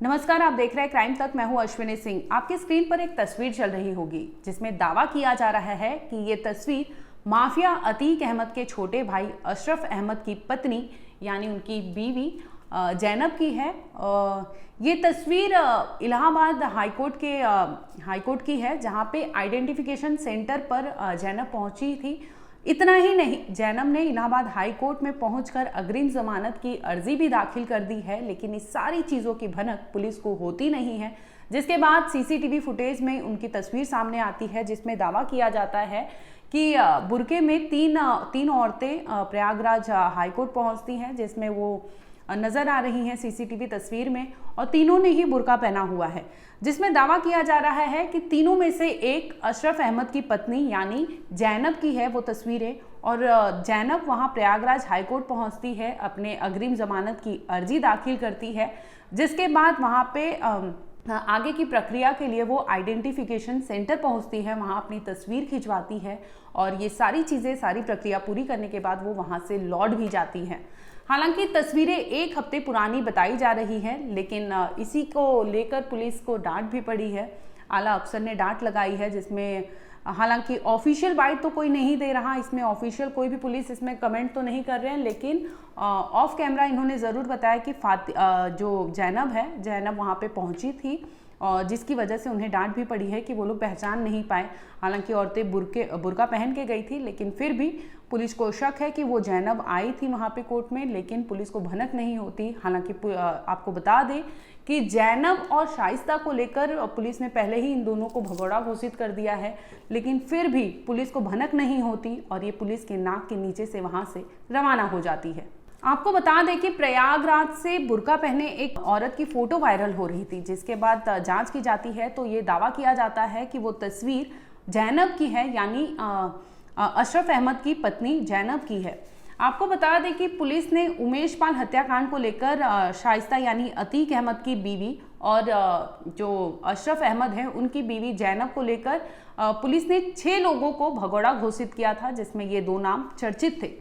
नमस्कार, आप देख रहे हैं क्राइम तक। मैं हूं अश्विनी सिंह। आपकी स्क्रीन पर एक तस्वीर चल रही होगी जिसमें दावा किया जा रहा है कि ये तस्वीर माफिया अतीक अहमद के छोटे भाई अशरफ अहमद की पत्नी यानी उनकी बीवी जैनब की है। ये तस्वीर इलाहाबाद हाईकोर्ट की है, जहां पे आइडेंटिफिकेशन सेंटर पर जैनब पहुंची थी। इतना ही नहीं, जैनब ने इलाहाबाद हाई कोर्ट में पहुंचकर अग्रिम जमानत की अर्जी भी दाखिल कर दी है, लेकिन इस सारी चीज़ों की भनक पुलिस को होती नहीं है। जिसके बाद सीसीटीवी फुटेज में उनकी तस्वीर सामने आती है, जिसमें दावा किया जाता है कि बुरके में तीन औरतें प्रयागराज हाई कोर्ट पहुंचती हैं, जिसमें वो नजर आ रही हैं सीसीटीवी तस्वीर में, और तीनों ने ही बुर्का पहना हुआ है। जिसमें दावा किया जा रहा है कि तीनों में से एक अशरफ अहमद की पत्नी यानी जैनब की है वो तस्वीरें, और जैनब वहां प्रयागराज हाईकोर्ट पहुंचती है, अपने अग्रिम जमानत की अर्जी दाखिल करती है। जिसके बाद वहां पे आगे की प्रक्रिया के लिए वो आइडेंटिफिकेशन सेंटर पहुंचती है, वहां अपनी तस्वीर खिंचवाती है, और ये सारी चीज़ें, सारी प्रक्रिया पूरी करने के बाद वो वहां से लौट भी जाती है। हालांकि तस्वीरें एक हफ्ते पुरानी बताई जा रही हैं, लेकिन इसी को लेकर पुलिस को डांट भी पड़ी है। आला अफसर ने डांट लगाई है, जिसमें हालांकि ऑफिशियल बाइट तो कोई नहीं दे रहा, इसमें ऑफिशियल कोई भी पुलिस इसमें कमेंट तो नहीं कर रहे हैं, लेकिन ऑफ कैमरा इन्होंने ज़रूर बताया कि जो जैनब वहाँ पे पहुँची थी, और जिसकी वजह से उन्हें डांट भी पड़ी है कि वो लोग पहचान नहीं पाए। हालांकि औरतें बुर्का पहन के गई थी, लेकिन फिर भी पुलिस को शक है कि वो जैनब आई थी वहाँ पे कोर्ट में, लेकिन पुलिस को भनक नहीं होती। हालांकि आपको बता दें कि जैनब और शाइस्ता को लेकर पुलिस ने पहले ही इन दोनों को भगोड़ा घोषित कर दिया है, लेकिन फिर भी पुलिस को भनक नहीं होती, और ये पुलिस के नाक के नीचे से वहाँ से रवाना हो जाती है। आपको बता दें कि प्रयागराज से बुर्का पहने एक औरत की फोटो वायरल हो रही थी, जिसके बाद जांच की जाती है तो ये दावा किया जाता है कि वो तस्वीर जैनब की है, यानी अशरफ अहमद की पत्नी जैनब की है। आपको बता दें कि पुलिस ने उमेश पाल हत्याकांड को लेकर शाइस्ता यानी अतीक अहमद की बीवी और जो अशरफ अहमद है उनकी बीवी जैनब को लेकर पुलिस ने 6 लोगों को भगोड़ा घोषित किया था, जिसमें ये 2 नाम चर्चित थे।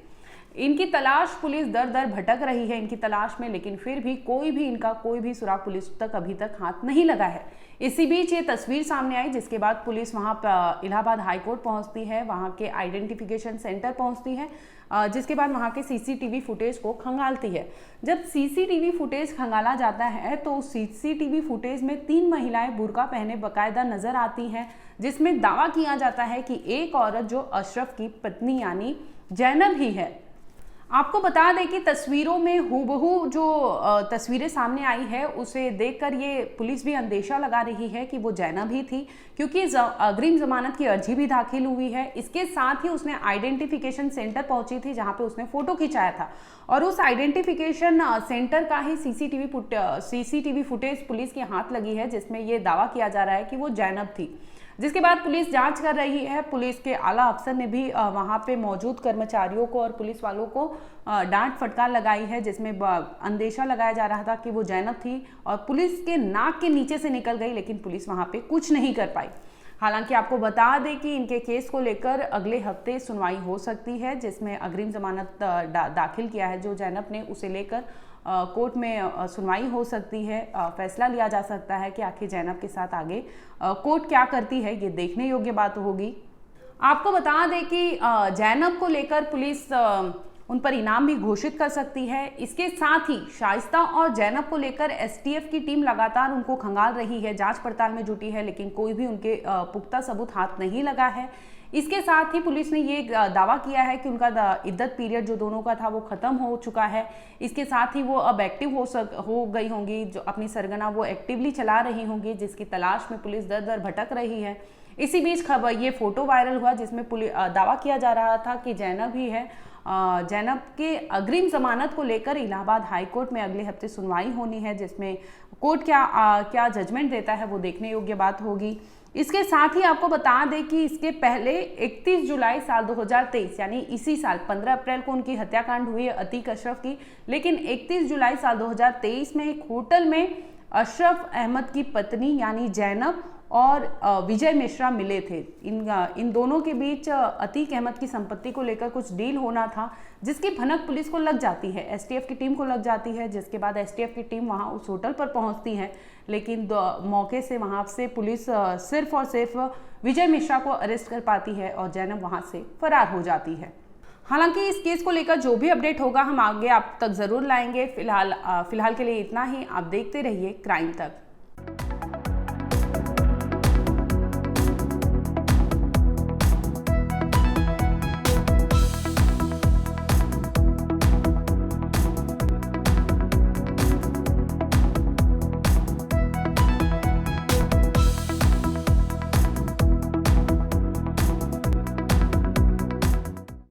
इनकी तलाश पुलिस दर दर भटक रही है इनकी तलाश में, लेकिन फिर भी इनका कोई भी सुराग पुलिस तक अभी तक हाथ नहीं लगा है। इसी बीच ये तस्वीर सामने आई, जिसके बाद पुलिस वहां पर इलाहाबाद हाई कोर्ट पहुंचती है, वहां के आइडेंटिफिकेशन सेंटर पहुंचती है, जिसके बाद वहां के सीसीटीवी फुटेज को खंगालती है। जब सीसीटीवी फुटेज खंगाला जाता है तो उस सीसीटीवी फुटेज में 3 महिलाएं बुर्का पहने बाकायदा नजर आती हैं, जिसमें दावा किया जाता है कि एक औरत जो अशरफ की पत्नी यानी जैनब ही है। आपको बता दें कि तस्वीरों में हूबहू जो तस्वीरें सामने आई है उसे देखकर ये पुलिस भी अंदेशा लगा रही है कि वो जैनब ही थी, क्योंकि अग्रिम जमानत की अर्जी भी दाखिल हुई है। इसके साथ ही उसने आइडेंटिफिकेशन सेंटर पहुंची थी, जहां पे उसने फोटो खिंचाया था, और उस आइडेंटिफिकेशन सेंटर का ही सीसीटीवी फुटेज पुलिस के हाथ लगी है, जिसमें ये दावा किया जा रहा है कि वो जैनब थी। जिसके बाद पुलिस जांच कर रही है। पुलिस के आला अफसर ने भी वहां पे मौजूद कर्मचारियों को और पुलिस वालों को डांट फटकार लगाई है, जिसमें अंदेशा लगाया जा रहा था कि वो जैनब थी, और पुलिस के नाक के नीचे से निकल गई, लेकिन पुलिस वहां पे कुछ नहीं कर पाई। हालांकि आपको बता दें कि इनके केस को लेकर अगले हफ्ते सुनवाई हो सकती है, जिसमें अग्रिम जमानत दाखिल किया है जो जैनब ने, उसे लेकर कोर्ट में सुनवाई हो सकती है। फैसला लिया जा सकता है कि आखिर जैनब के साथ आगे कोर्ट क्या करती है, ये देखने योग्य बात होगी। आपको बता दें कि जैनब को लेकर पुलिस उन पर इनाम भी घोषित कर सकती है। इसके साथ ही शाइस्ता और जैनब को लेकर एसटीएफ की टीम लगातार उनको खंगाल रही है, जांच पड़ताल में जुटी है, लेकिन कोई भी उनके पुख्ता सबूत हाथ नहीं लगा है। इसके साथ ही पुलिस ने ये दावा किया है कि उनका इद्दत पीरियड जो दोनों का था वो खत्म हो चुका है। इसके साथ ही वो अब एक्टिव हो गई होंगी, जो अपनी सरगना वो एक्टिवली चला रही होंगी, जिसकी तलाश में पुलिस दर दर भटक रही है। इसी बीच खबर ये फोटो वायरल हुआ, जिसमें दावा किया जा रहा था कि जैनब ही है। जैनब के अग्रिम जमानत को लेकर इलाहाबाद हाई कोर्ट में अगले हफ्ते सुनवाई होनी है, जिसमें कोर्ट क्या जजमेंट देता है वो देखने योग्य बात होगी। इसके साथ ही आपको बता दें कि इसके पहले 31 जुलाई साल 2023 यानी इसी साल 15 अप्रैल को उनकी हत्याकांड हुई है अतीक अशरफ की, लेकिन 31 जुलाई साल 2023 में एक होटल में अशरफ अहमद की पत्नी यानी जैनब और विजय मिश्रा मिले थे। इन दोनों के बीच अतीक अहमद की संपत्ति को लेकर कुछ डील होना था, जिसकी भनक पुलिस को लग जाती है, एसटीएफ की टीम को लग जाती है, जिसके बाद एसटीएफ की टीम वहां उस होटल पर पहुंचती है। लेकिन मौके से वहां से पुलिस सिर्फ और सिर्फ विजय मिश्रा को अरेस्ट कर पाती है और जैनब वहां से फरार हो जाती है। हालांकि इस केस को लेकर जो भी अपडेट होगा हम आगे आप तक जरूर लाएंगे। फिलहाल के लिए इतना ही। आप देखते रहिए क्राइम तक।